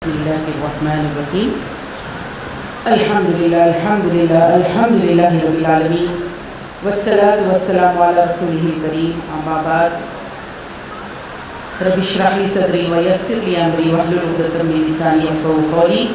Bismillahirrahmanirrahim. Alhamdulillah rabbil alamin. Wassalatu wassalamu ala rasulihil kareem. Amma ba'd. Rabbi shrah li sadri wa yassir li amri wahlul 'uqdatam min lisani yafqahu qawli.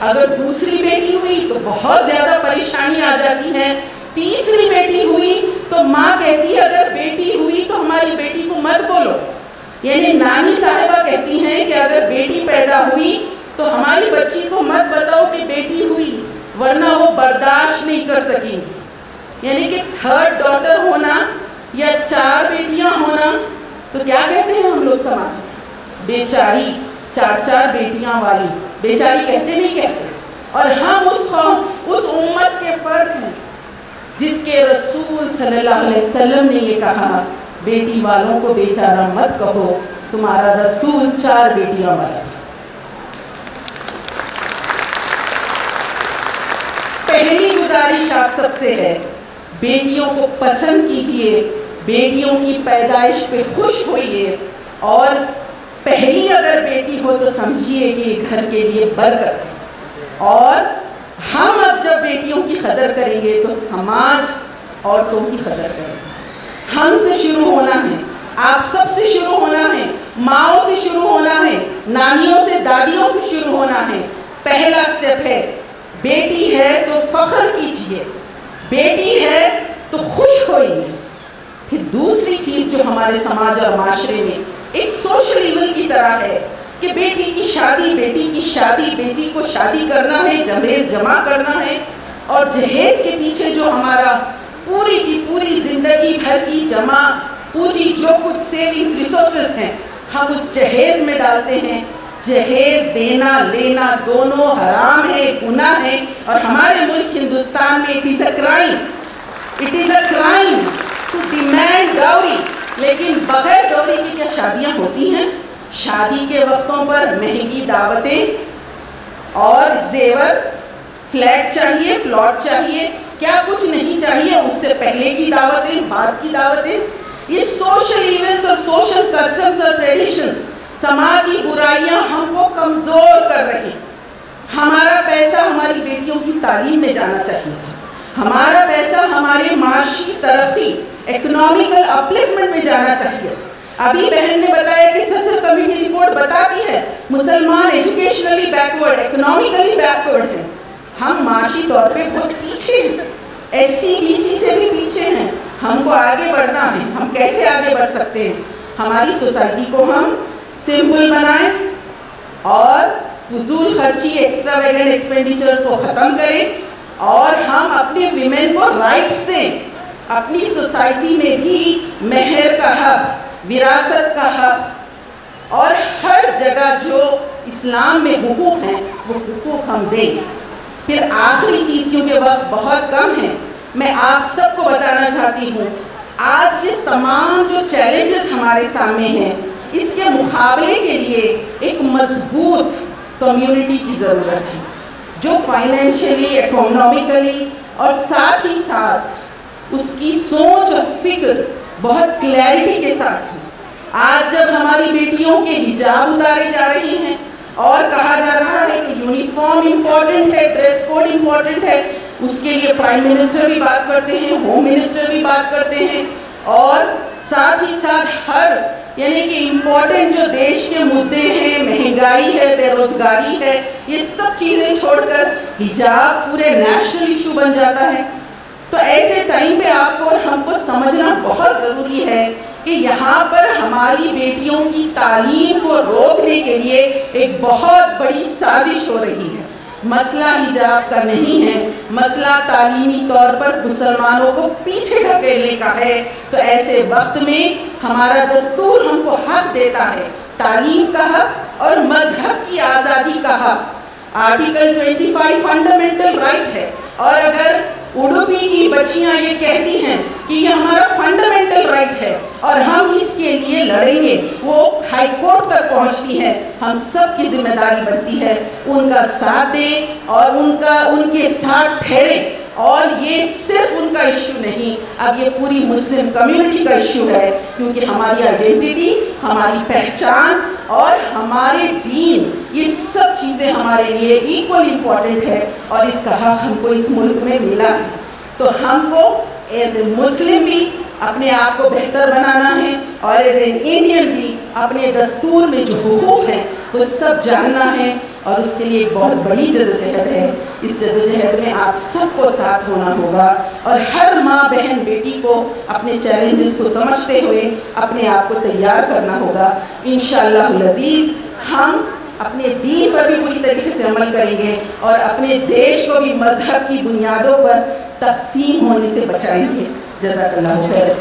اگر دوسری بیٹی ہوئی تو بہت زیادہ پریشانی آ جاتی ہے، تیسری بیٹی ہوئی تو ماں کہتی ہے اگر بیٹی ہوئی تو ہماری بیٹی کو مت بولو، یعنی نانی صاحبہ کہتی ہیں کہ اگر بیٹی پیدا ہوئی تو ہماری بچی کو مت بتاؤ کہ بیٹی ہوئی، ورنہ وہ برداشت نہیں کر سکیں۔ یعنی کہ تھرڈ ڈاٹر ہونا یا 4 بیٹیاں ہونا تو کیا کہتے ہیں ہم لوگ سماج میں؟ بیچاری، 4 بیٹیاں والی بیچاری کہتے نہیں کہتے؟ اور ہم اس امت کے فرد ہیں جس کے رسول صلی اللہ علیہ وسلم نے یہ کہا بیٹی والوں کو بیچارہ مت کہو، تمہارا رسول 4 بیٹیاں والا۔ پہلی گزارش آپ سب سے ہے، بیٹیوں کو پسند کیجئے، بیٹیوں کی پیدائش پہ خوش ہوئیے، اور پہلی اگر بیٹی ہو تو سمجھیے کہ یہ گھر کے لیے برکت ہے۔ اور ہم اب جب بیٹیوں کی قدر کریں گے تو سماج عورتوں کی قدر کرے گا۔ ہم سے شروع ہونا ہے، آپ سب سے شروع ہونا ہے، ماؤں سے شروع ہونا ہے، نانیوں سے، دادیوں سے شروع ہونا ہے۔ پہلا سٹیپ ہے، بیٹی ہے تو فخر کیجئے، بیٹی ہے تو خوش ہوئیے۔ پھر دوسری چیز جو ہمارے سماج اور معاشرے میں ایک سوشل ایول کی طرح ہے کہ بیٹی کی شادی، بیٹی کو شادی کرنا ہے، جہیز جمع کرنا ہے، اور جہیز کے پیچھے جو ہمارا پوری کی پوری زندگی بھر کی جمع پوچھی جو کچھ سیونگز ریسورسز ہیں ہم اس جہیز میں ڈالتے ہیں۔ جہیز دینا لینا دونوں حرام ہے، گناہ ہے، اور ہمارے ملک ہندوستان میں it is a crime to demand dowry۔ لیکن بغیر ڈوری کی کیا شادیاں ہوتی ہیں؟ شادی کے وقتوں پر مہنگی دعوتیں اور زیور، فلیٹ چاہیے، پلاٹ چاہیے، کیا کچھ نہیں چاہیے، اس سے پہلے کی دعوتیں، بعد کی دعوتیں۔ یہ سوشل ایونٹس اور سوشل کسٹمز اور ٹریڈیشنز، سماجی برائیاں ہم کو کمزور کر رہی ہیں۔ ہمارا پیسہ ہماری بیٹیوں کی تعلیم میں جانا چاہیے تھا، ہمارا پیسہ ہماری معاشی ترقی، اکنامیکل اپلفمنٹ میں جانا چاہیے۔ ابھی بہن نے بتایا کہ سینسس کمیٹی رپورٹ بتاتی ہے مسلمان ایجوکیشنلی بیکورڈ، اکنامیکلی بیکورڈ ہیں، ہم معاشی طور پہ بہت پیچھے ہیں، ایس سی بی سی سے بھی پیچھے ہیں۔ ہم کو آگے بڑھنا ہے، ہم کیسے آگے بڑھ سکتے ہیں؟ ہماری سوسائٹی کو ہم سمپل بنائیں اور فضول خرچی، ایکسٹراویگنٹ ایکسپینڈیچرز کو ختم کریں، اور ہم اپنے ویمن کو رائٹس دیں، اپنی سوسائٹی میں بھی مہر کا حق، وراثت کا حق، اور ہر جگہ جو اسلام میں حقوق ہیں وہ حقوق ہم دیں۔ پھر آخری چیز، کیونکہ وقت بہت کم ہے، میں آپ سب کو بتانا چاہتی ہوں، آج یہ تمام جو چیلنجز ہمارے سامنے ہیں اس کے مقابلے کے لیے ایک مضبوط کمیونٹی کی ضرورت ہے جو فائنینشلی، اکنامکلی اور ساتھ ہی ساتھ اس کی سوچ اور فکر بہت کلیئرٹی کے ساتھ ہو۔ آج جب ہماری بیٹیوں کے حجاب اتارے جا رہے ہیں اور کہا جا رہا ہے کہ یونیفارم امپورٹنٹ ہے، ڈریس کوڈ امپورٹنٹ ہے، اس کے لیے پرائم منسٹر بھی بات کرتے ہیں، ہوم منسٹر بھی بات کرتے ہیں، اور ساتھ ہی ساتھ یعنی کہ امپورٹنٹ جو دیش کے مدعے ہیں، مہنگائی ہے، بے روزگاری ہے، یہ سب چیزیں چھوڑ کر حجاب پورے نیشنل ایشو بن جاتا ہے۔ تو ایسے ٹائم پہ آپ کو اور ہم کو سمجھنا بہت ضروری ہے کہ یہاں پر ہماری بیٹیوں کی تعلیم کو روکنے کے لیے ایک بہت بڑی سازش ہو رہی ہے۔ مسئلہ حجاب کا نہیں ہے، مسئلہ تعلیمی طور پر مسلمانوں کو پیچھے ڈھکیلنے کا ہے۔ تو ایسے وقت میں ہمارا دستور ہم کو حق دیتا ہے، تعلیم کا حق اور مذہب کی آزادی کا حق۔ آرٹیکل 25 فنڈامنٹل رائٹ ہے، اور اگر اڈوپی کی بچیاں یہ کہتی ہیں کہ یہ ہمارا فنڈامنٹل رائٹ ہے اور ہم اس کے لیے لڑیں گے، وہ ہائی کورٹ تک پہنچتی ہے، ہم سب کی ذمہ داری بنتی ہے ان کا ساتھ دیں اور ان کے ساتھ ٹھہریں۔ اور یہ صرف ان کا ایشو نہیں، اب یہ پوری مسلم کمیونٹی کا ایشو ہے، کیونکہ ہماری آئیڈینٹی، ہماری پہچان اور ہمارے دین، یہ سب چیزیں ہمارے لیے ایکول امپورٹنٹ ہے، اور اس کا حق ہم کو اس ملک میں ملا ہے۔ تو ہم کو ایز اے مسلم بھی اپنے آپ کو بہتر بنانا ہے، اور ایز اے انڈین بھی اپنے دستور میں جو حقوق ہیں وہ سب جاننا ہے، اور اس کے لیے ایک بہت بڑی جدوجہد ہے۔ اس جدوجہد میں آپ سب کو ساتھ ہونا ہوگا، اور ہر ماں بہن بیٹی کو اپنے چیلنجز کو سمجھتے ہوئے اپنے آپ کو تیار کرنا ہوگا۔ انشاءاللہ العزیز ہم اپنے دین پر بھی پوری طریقے سے عمل کریں گے، اور اپنے دیش کو بھی مذہب کی بنیادوں پر تقسیم ہونے سے بچائیں گے۔ جزاک اللہ خیر۔